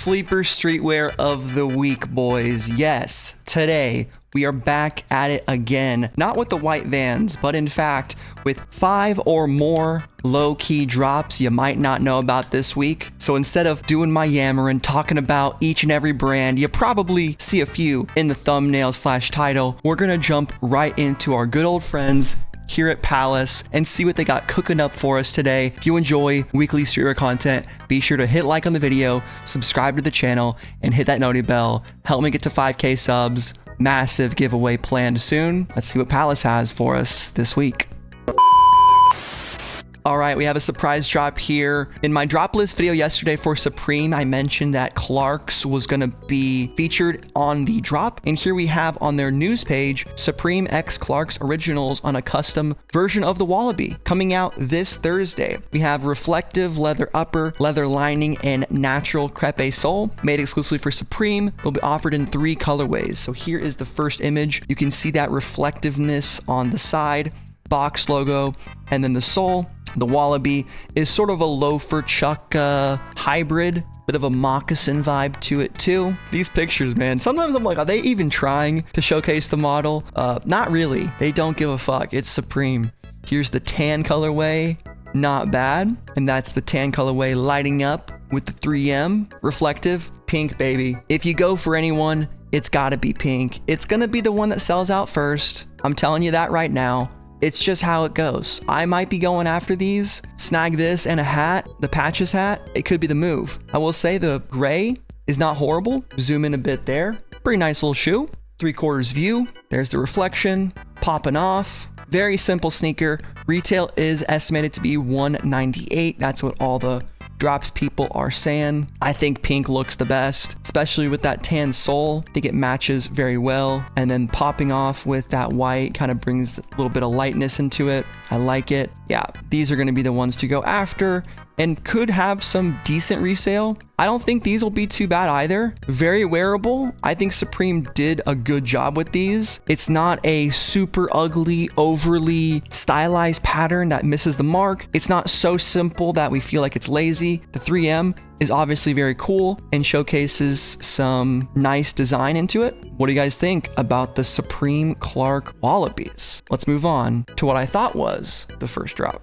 Sleeper streetwear of the week, boys. Yes, today we are back at it again. Not with the white Vans, but in fact with 5 or more low-key drops you might not know about this week. So instead of doing my yammering, talking about each and every brand, you probably see a few in the thumbnail / title. We're gonna jump right into our good old friends here at Palace and see what they got cooking up for us today. If you enjoy weekly streetwear content, be sure to hit like on the video, subscribe to the channel, and hit that noti bell. Help me get to 5K subs. Massive giveaway planned soon. Let's see what Palace has for us this week. All right, we have a surprise drop here. In my drop list video yesterday for Supreme, I mentioned that Clark's was gonna be featured on the drop. And here we have on their news page, Supreme X Clark's Originals on a custom version of the Wallaby coming out this Thursday. We have reflective leather upper, leather lining, and natural crepe sole made exclusively for Supreme. It will be offered in 3 colorways. So here is the first image. You can see that reflectiveness on the side, box logo, and then the sole. The Wallaby is sort of a loafer chuck hybrid, bit of a moccasin vibe to it too. These pictures, man, sometimes I'm like, are they even trying to showcase the model? Not really. They don't give a fuck. It's Supreme. Here's the tan colorway. Not bad. And that's the tan colorway lighting up with the 3M. Reflective. Pink, baby. If you go for anyone, it's gotta be pink. It's gonna be the one that sells out first. I'm telling you that right now. It's just how it goes. I might be going after these. Snag this and a hat, the Patches hat. It could be the move. I will say the gray is not horrible. Zoom in a bit there. Pretty nice little shoe. 3/4 view. There's the reflection. Popping off. Very simple sneaker. Retail is estimated to be $198. That's what all the drops people are saying. I think pink looks the best, especially with that tan sole. I think it matches very well. And then popping off with that white kind of brings a little bit of lightness into it. I like it. Yeah, these are going to be the ones to go after and could have some decent resale. I don't think these will be too bad either. Very wearable. I think Supreme did a good job with these. It's not a super ugly, overly stylized pattern that misses the mark. It's not so simple that we feel like it's lazy. The 3M is obviously very cool and showcases some nice design into it. What do you guys think about the Supreme Clark Wallabies? Let's move on to what I thought was the first drop.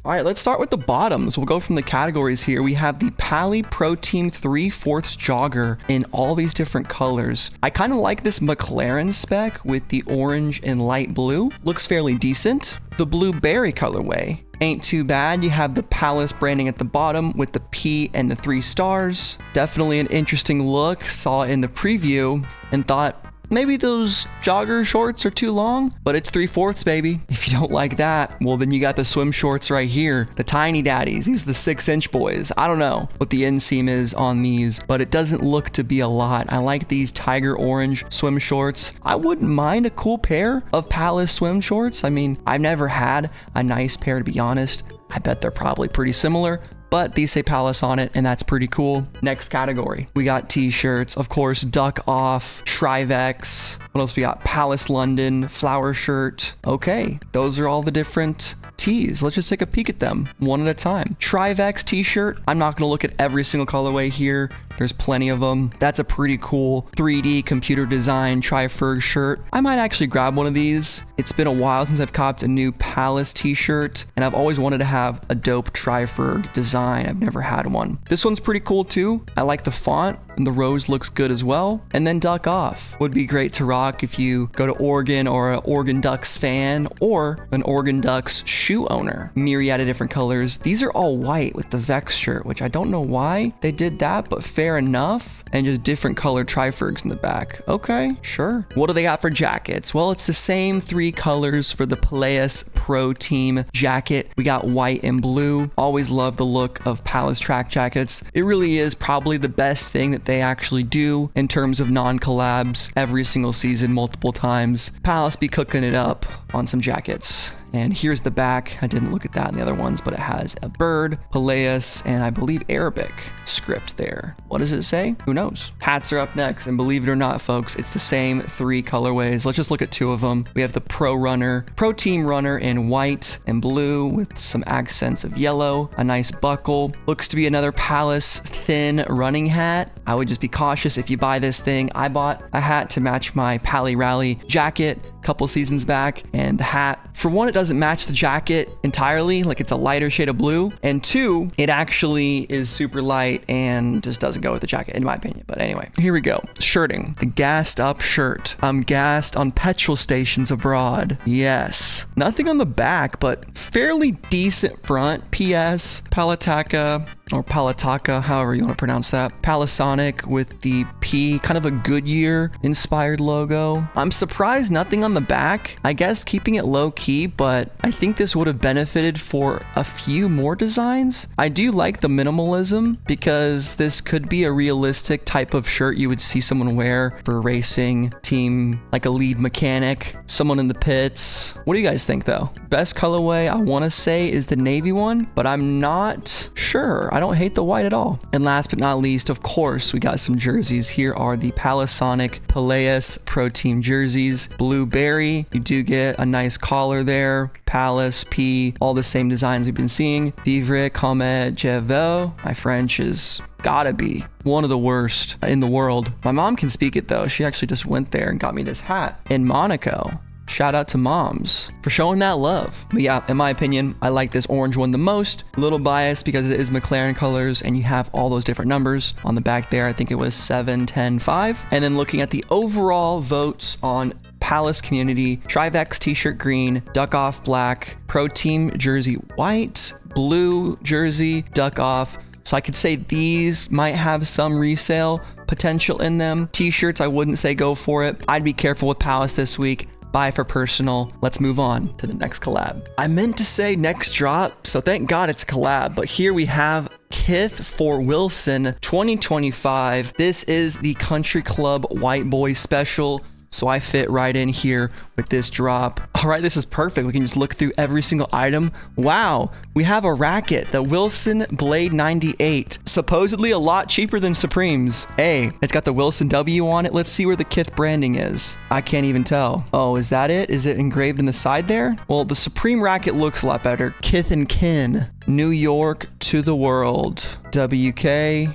All right, let's start with the bottoms. We'll go from the categories here. We have the Pally Pro Team 3/4 jogger in all these different colors. I kind of like this McLaren spec with the orange and light blue. Looks fairly decent. The blueberry colorway ain't too bad. You have the Palace branding at the bottom with the P and the 3 stars. Definitely an interesting look. Saw it in the preview and thought, maybe those jogger shorts are too long, but it's 3/4, baby. If you don't like that, well, then you got the swim shorts right here. The tiny daddies, these are the 6-inch boys. I don't know what the inseam is on these, but it doesn't look to be a lot. I like these tiger orange swim shorts. I wouldn't mind a cool pair of Palace swim shorts. I mean, I've never had a nice pair, to be honest. I bet they're probably pretty similar, but these say Palace on it, and that's pretty cool. Next category, we got t-shirts. Of course, Duck Off, Trivex. What else we got? Palace London, Flower Shirt. Okay, those are all the different tees. Let's just take a peek at them one at a time. Trivex t-shirt. I'm not gonna look at every single colorway here. There's plenty of them. That's a pretty cool 3D computer design Triferg shirt. I might actually grab one of these. It's been a while since I've copped a new Palace t-shirt, and I've always wanted to have a dope Triferg design. I've never had one. This one's pretty cool too. I like the font, and the rose looks good as well. And then Duck Off would be great to rock if you go to Oregon or an Oregon Ducks fan or an Oregon Ducks shoe owner. Myriad of different colors. These are all white with the Vex shirt, which I don't know why they did that, but fair enough. And just different colored Trifergs in the back. Okay, sure. What do they got for jackets? Well, it's the same 3 colors for the Palace Pro Team jacket. We got white and blue. Always love the look of Palace track jackets. It really is probably the best thing that they actually do in terms of non-collabs every single season, multiple times. Palace be cooking it up on some jackets. And here's the back. I didn't look at that in the other ones, but it has a bird, Peleus, and I believe Arabic script there. What does it say? Who knows? Hats are up next, and believe it or not, folks, it's the same 3 colorways. Let's just look at 2 of them. We have the Pro Team Runner in white and blue with some accents of yellow, a nice buckle. Looks to be another Palace thin running hat. I would just be cautious if you buy this thing. I bought a hat to match my Pally Rally jacket a couple seasons back, and the hat, for one, it doesn't match the jacket entirely, like it's a lighter shade of blue, and 2, it actually is super light and just doesn't go with the jacket in my opinion. But anyway, here we go. Shirting, the gassed up shirt. I'm gassed on petrol stations abroad. Yes, nothing on the back, but fairly decent front. PS Palataka, or Palataka, however you want to pronounce that. Palasonic with the P, kind of a Goodyear inspired logo. I'm surprised nothing on the back. I guess keeping it low key, but I think this would have benefited for a few more designs. I do like the minimalism because this could be a realistic type of shirt you would see someone wear for racing team, like a lead mechanic, someone in the pits. What do you guys think though? Best colorway I want to say is the navy one, but I'm not sure. I don't hate the white at all. And last but not least, of course, we got some jerseys. Here are the Palasonic Peleus Pro Team jerseys. Blueberry, you do get a nice collar there. Palace, P, all the same designs we've been seeing. Vivre comme je veux. My French is gotta be one of the worst in the world. My mom can speak it though. She actually just went there and got me this hat in Monaco. Shout out to moms for showing that love. But yeah, in my opinion, I like this orange one the most. A little biased because it is McLaren colors and you have all those different numbers on the back there. I think it was 7, 10, 5. And then looking at the overall votes on Palace community, Trivex t-shirt green, Duck Off black, Pro Team jersey white, blue jersey, Duck Off. So I could say these might have some resale potential in them. T-shirts, I wouldn't say go for it. I'd be careful with Palace this week. Buy for personal. Let's move on to the next collab. I meant to say next drop, so thank God it's a collab, but here we have Kith for Wilson 2025. This is the Country Club White Boy Special. So I fit right in here with this drop. All right, this is perfect. We can just look through every single item. Wow, we have a racket, the Wilson Blade 98. Supposedly a lot cheaper than Supreme's. Hey, it's got the Wilson W on it. Let's see where the Kith branding is. I can't even tell. Oh, is that it? Is it engraved in the side there? Well, the Supreme racket looks a lot better. Kith and Kin. New York to the world. WK.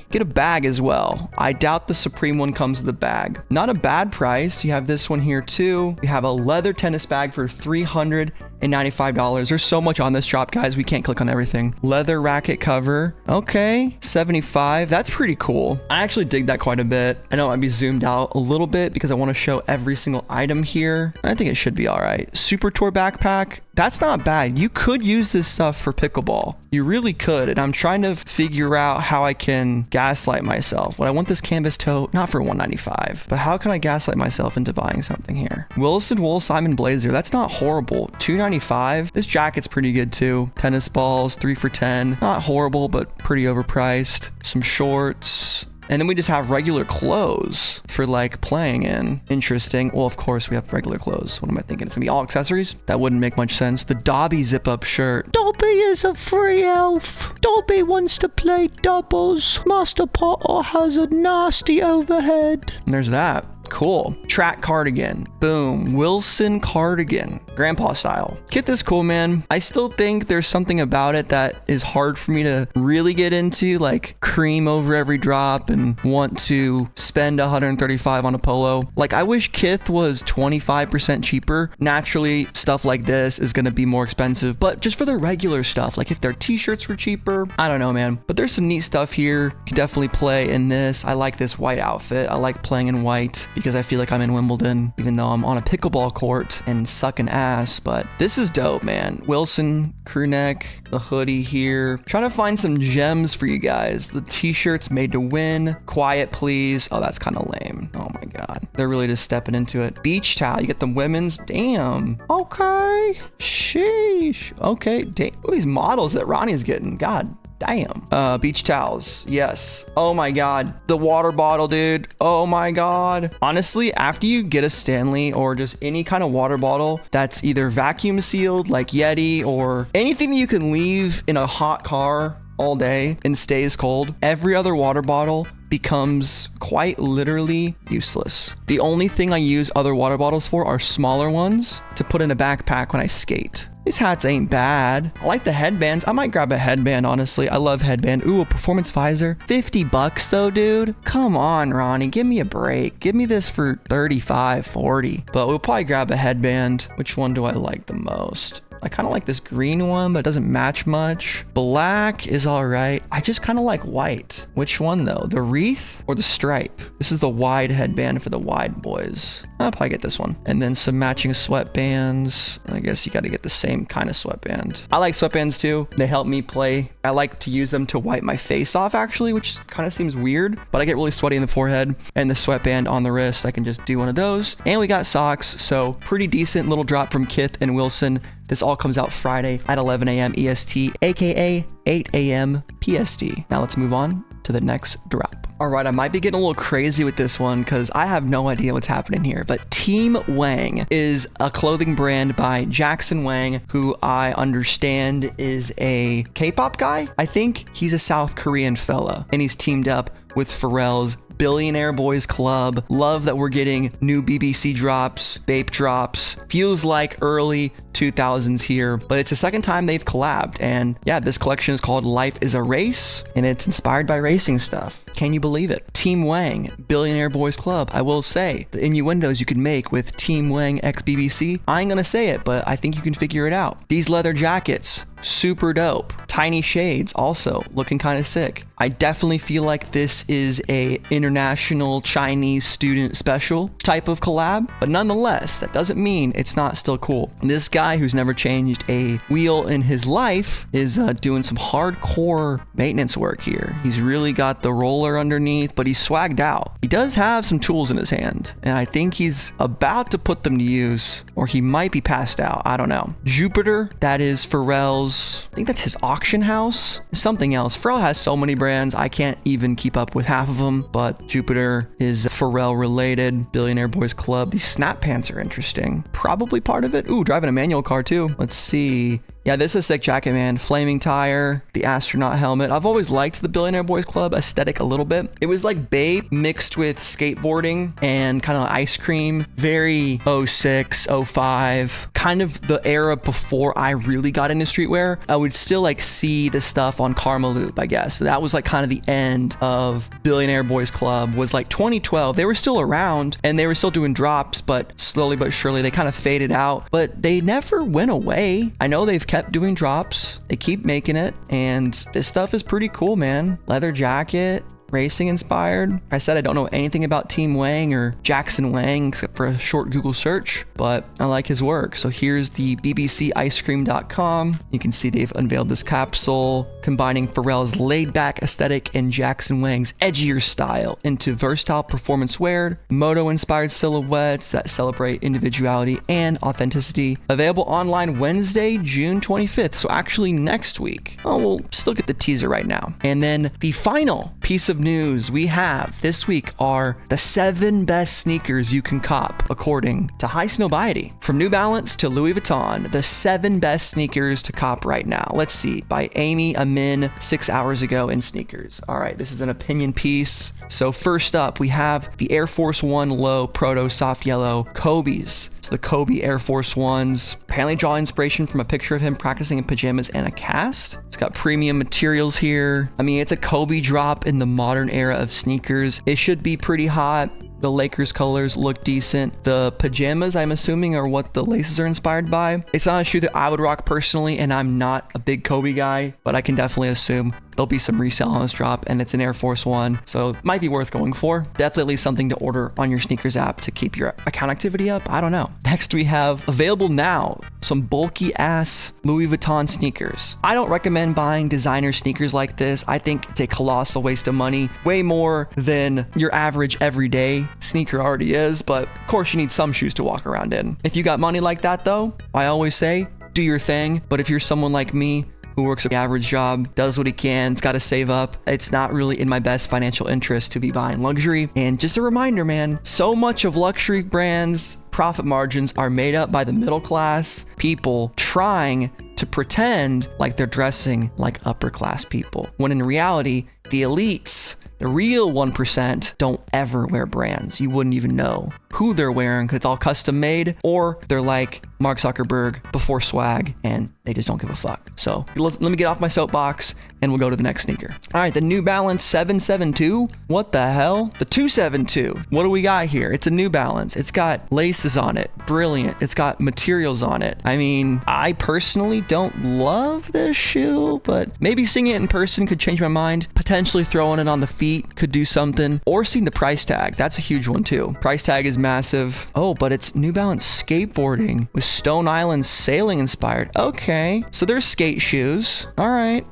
Get a bag as well. I doubt the Supreme one comes with a bag. Not a bad price. You have this one here too. We have a leather tennis bag for $395. There's so much on this drop, guys. We can't click on everything. Leather racket cover. Okay. $75. That's pretty cool. I actually dig that quite a bit. I know I'd be zoomed out a little bit because I want to show every single item here. I think it should be all right. Super Tour backpack. That's not bad. You could use this stuff for pickleball. You really could. And I'm trying to figure out how I can gaslight myself. Well, I want this canvas tote, not for $195, but how can I gaslight myself into buying something here? Wilson Wool Simon Blazer. That's not horrible. $295. This jacket's pretty good too. Tennis balls, 3 for $10. Not horrible, but pretty overpriced. Some shorts. And then we just have regular clothes for like playing in. Interesting. Well, of course we have regular clothes. What am I thinking? It's gonna be all accessories? That wouldn't make much sense. The Dobby zip-up shirt. Dobby is a free elf. Dobby wants to play doubles. Master Potter has a nasty overhead. And there's that. Cool. Track cardigan. Boom. Wilson cardigan. Grandpa style. Get this cool, man. I still think there's something about it that is hard for me to really get into, like cream over every drop and want to spend $135 on a polo. Like, I wish Kith was 25% cheaper. Naturally, stuff like this is going to be more expensive, but just for the regular stuff, like if their t-shirts were cheaper, I don't know, man. But there's some neat stuff here. You can definitely play in this. I like this white outfit. I like playing in white because I feel like I'm in Wimbledon, even though I'm on a pickleball court and sucking ass. But this is dope, man. Wilson crew neck, the hoodie here. Trying to find some gems for you guys. The t-shirts made to win. Quiet please. Oh, that's kind of lame. Oh my god, they're really just stepping into it. Beach towel. You get the women's. Damn. Okay. Sheesh. Okay. Damn. Oh, these models that Ronnie's getting. God Damn. Beach towels. Yes. Oh my God. The water bottle, dude. Oh my God. Honestly, after you get a Stanley or just any kind of water bottle that's either vacuum sealed like Yeti or anything that you can leave in a hot car all day and stays cold, every other water bottle becomes quite literally useless. The only thing I use other water bottles for are smaller ones to put in a backpack when I skate. These hats ain't bad. I like the headbands. I might grab a headband, honestly. I love headband. Ooh, a performance visor. 50 bucks though, dude. Come on, Ronnie. Give me a break. Give me this for 35, 40. But we'll probably grab a headband. Which one do I like the most? I kind of like this green one, but it doesn't match much. Black is all right. I just kind of like white. Which one though? The wreath or the stripe? This is the wide headband for the wide boys. I'll probably get this one. And then some matching sweatbands. I guess you got to get the same kind of sweatband. I like sweatbands too. They help me play. I like to use them to wipe my face off actually, which kind of seems weird, but I get really sweaty in the forehead, and the sweatband on the wrist, I can just do one of those. And we got socks. So pretty decent little drop from Kith and Wilson. This all comes out Friday at 11 a.m. EST, aka 8 a.m. PST. Now let's move on to the next drop. All right, I might be getting a little crazy with this one because I have no idea what's happening here, but Team Wang is a clothing brand by Jackson Wang, who I understand is a K-pop guy. I think he's a South Korean fella, and he's teamed up with Pharrell's Billionaire Boys Club. Love that we're getting new BBC drops, Bape drops. Feels like early 2000s here, but it's the second time they've collabed. And yeah, this collection is called Life is a Race, and it's inspired by racing stuff. Can you believe it? Team Wang, Billionaire Boys Club. I will say, the innuendos you could make with Team Wang x BBC, I ain't gonna say it, but I think you can figure it out. These leather jackets, super dope. Tiny shades, also looking kind of sick. I definitely feel like this is a international Chinese student special type of collab, but nonetheless, that doesn't mean it's not still cool. This guy who's never changed a wheel in his life is doing some hardcore maintenance work here. He's really got the roller underneath, but he's swagged out. He does have some tools in his hand, and I think he's about to put them to use, or he might be passed out. I don't know. Jupiter, that is Pharrell's, I think that's his auction house. Something else. Pharrell has so many brands, I can't even keep up with half of them, but Jupiter is Pharrell related. Billionaire Boys Club. These snap pants are interesting. Probably part of it. Ooh, driving a manual car too. Let's see. Yeah, this is a sick jacket, man. Flaming tire, the astronaut helmet. I've always liked the Billionaire Boys Club aesthetic a little bit. It was like Bape mixed with skateboarding and kind of ice cream. Very 06, 05, kind of the era before I really got into streetwear. I would still like see the stuff on Karma Loop, I guess. So that was like kind of the end of Billionaire Boys Club, was like 2012. They were still around and they were still doing drops, but slowly but surely they kind of faded out, but they never went away. I know they've kept doing drops, they keep making it, and this stuff is pretty cool, man. Leather jacket, racing inspired. I said I don't know anything about Team Wang or Jackson Wang except for a short Google search, but I like his work. So here's the bbcicecream.com. You can see they've unveiled this capsule combining Pharrell's laid-back aesthetic and Jackson Wang's edgier style into versatile performance wear, moto-inspired silhouettes that celebrate individuality and authenticity. Available online Wednesday, June 25th, so actually next week. Oh, we'll still get the teaser right now. And then the final piece of news we have this week are the 7 best sneakers you can cop according to High Snobiety. From New Balance to Louis Vuitton, the 7 best sneakers to cop right now. Let's see, by Amy Amin 6 hours ago in sneakers. All right, this is an opinion piece. So first up, we have the Air Force One Low Proto Soft Yellow Kobe's. So the Kobe Air Force Ones apparently draw inspiration from a picture of him practicing in pajamas and a cast. It's got premium materials here. I mean, it's a Kobe drop in the modern era of sneakers. It should be pretty hot. The Lakers colors look decent. The pajamas, I'm assuming, are what the laces are inspired by. It's not a shoe that I would rock personally, and I'm not a big Kobe guy, but I can definitely assume there'll be some resale on this drop, and it's an Air Force One, so it might be worth going for. Definitely something to order on your sneakers app to keep your account activity up. I don't know. Next, we have available now some bulky ass Louis Vuitton sneakers. I don't recommend buying designer sneakers like this. I think it's a colossal waste of money, way more than your average everyday sneaker already is, but of course you need some shoes to walk around in. If you got money like that though, I always say, do your thing. But if you're someone like me who works the average job, does what he can, has got to save up. It's not really in my best financial interest to be buying luxury. And just a reminder, man, so much of luxury brands' profit margins are made up by the middle class people trying to pretend like they're dressing like upper class people, when in reality, the elites, the real 1%, don't ever wear brands. You wouldn't even know who they're wearing because it's all custom made, or they're like Mark Zuckerberg before swag and they just don't give a fuck. So let me get off my soapbox and we'll go to the next sneaker. All right, the New Balance 772. What the hell? The 272. What do we got here? It's a New Balance. It's got laces on it. Brilliant. It's got materials on it. I mean, I personally don't love this shoe, but maybe seeing it in person could change my mind. Potentially throwing it on the feet could do something, or seeing the price tag. That's a huge one too. Price tag is massive. Oh, but it's New Balance skateboarding with Stone Island sailing inspired. Okay, so there's skate shoes. All right.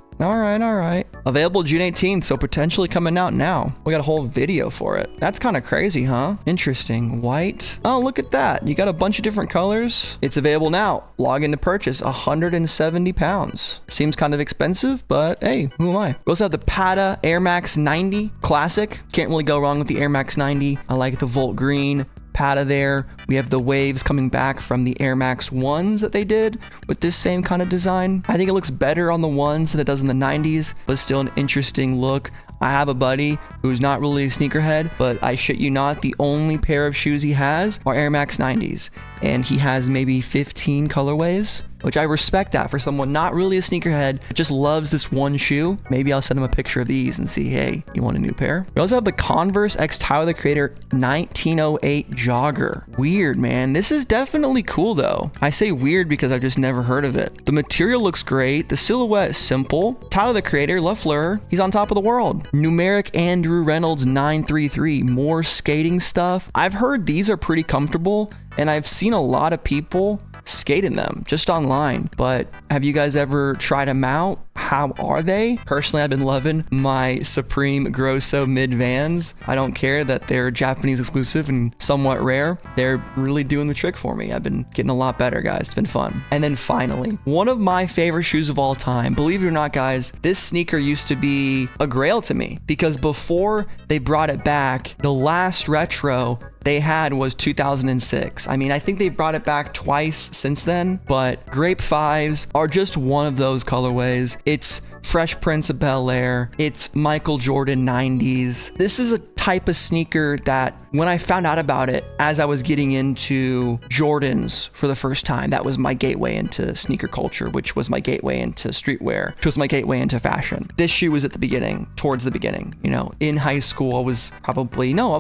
Available June 18th, so potentially coming out now. We got a whole video for it. That's kind of crazy, huh? Interesting. White. Oh, look at that. You got a bunch of different colors. It's available now. Log in to purchase. 170 pounds. Seems kind of expensive, but hey, who am I? We also have the Pata Air Max 90 Classic. Can't really go wrong with the Air Max 90. I like the Volt Green Pata there. We have the waves coming back from the Air Max 1s that they did with this same kind of design. I think it looks better on the 1s than it does in the 90s, but still an interesting look. I have a buddy who's not really a sneakerhead, but I shit you not, the only pair of shoes he has are Air Max 90s, and he has maybe 15 colorways, which I respect that for someone not really a sneakerhead, but just loves this one shoe. Maybe I'll send him a picture of these and see, hey, you want a new pair? We also have the Converse X Tyler the Creator 1908 jogger. Weird, man. This is definitely cool though. I say weird because I've just never heard of it. The material looks great. The silhouette is simple. Tyler the Creator, LaFleur, he's on top of the world. Numeric Andrew Reynolds 933, more skating stuff. I've heard these are pretty comfortable, and I've seen a lot of people skate in them just online, but have you guys ever tried them out? How are they? Personally, I've been loving my Supreme Grosso mid Vans. I don't care that they're Japanese exclusive and somewhat rare. They're really doing the trick for me. I've been getting a lot better, guys. It's been fun. And then finally, one of my favorite shoes of all time. Believe it or not, guys, this sneaker used to be a grail to me because before they brought it back, the last retro they had was 2006. I mean, I think they brought it back twice since then, but Grape 5s are just one of those colorways. It's Fresh Prince of Bel-Air. It's Michael Jordan 90s. This is a type of sneaker that when I found out about it, as I was getting into Jordans for the first time, that was my gateway into sneaker culture, which was my gateway into streetwear, which was my gateway into fashion. This shoe was at the beginning, towards the beginning. You know, in high school, I was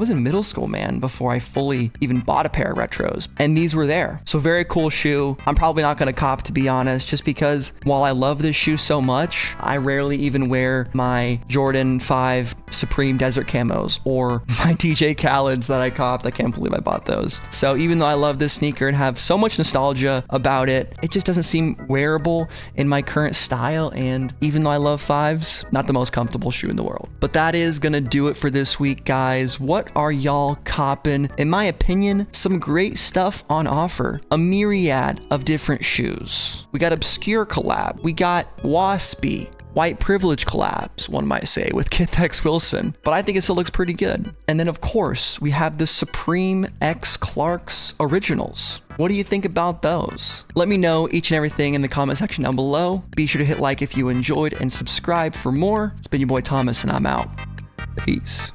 in middle school, man, before I fully even bought a pair of retros. And these were there. So very cool shoe. I'm probably not gonna cop, to be honest, just because while I love this shoe so much, I rarely even wear my Jordan 5 Supreme Desert Camos or my DJ Khaled's that I copped. I can't believe I bought those. So even though I love this sneaker and have so much nostalgia about it, it just doesn't seem wearable in my current style. And even though I love 5s, not the most comfortable shoe in the world. But that is gonna do it for this week, guys. What are y'all copping? In my opinion, some great stuff on offer. A myriad of different shoes. We got obscure collab. We got waspy, white privilege collabs, one might say, with Kith X Wilson, but I think it still looks pretty good. And then of course, we have the Supreme X Clark's Originals. What do you think about those? Let me know each and everything in the comment section down below. Be sure to hit like if you enjoyed and subscribe for more. It's been your boy Thomas and I'm out. Peace.